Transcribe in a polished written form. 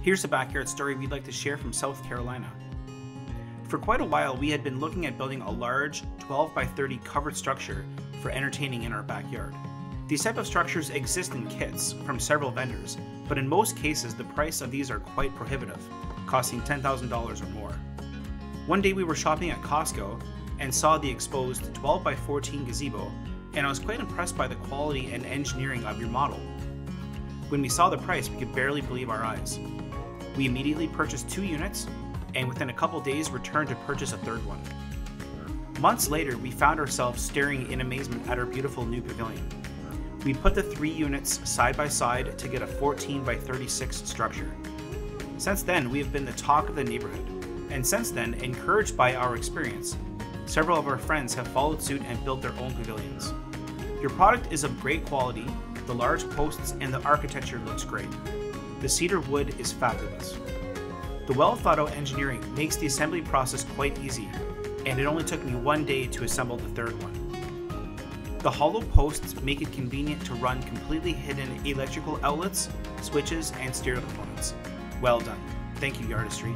Here's a backyard story we'd like to share from South Carolina. For quite a while, we had been looking at building a large 12 by 30 covered structure for entertaining in our backyard. These type of structures exist in kits from several vendors, but in most cases the price of these are quite prohibitive, costing $10,000 or more. One day we were shopping at Costco and saw the exposed 12 by 14 gazebo, and I was quite impressed by the quality and engineering of your model. When we saw the price, we could barely believe our eyes. We immediately purchased 2 units, and within a couple days returned to purchase a third one. Months later, we found ourselves staring in amazement at our beautiful new pavilion. We put the 3 units side by side to get a 14 by 36 structure. Since then, we have been the talk of the neighborhood, and since then, encouraged by our experience, several of our friends have followed suit and built their own pavilions. Your product is of great quality, the large posts and the architecture looks great. The cedar wood is fabulous. The well-thought-out engineering makes the assembly process quite easy, and it only took me 1 day to assemble the third one. The hollow posts make it convenient to run completely hidden electrical outlets, switches, and stereo components. Well done. Thank you, Yardistry.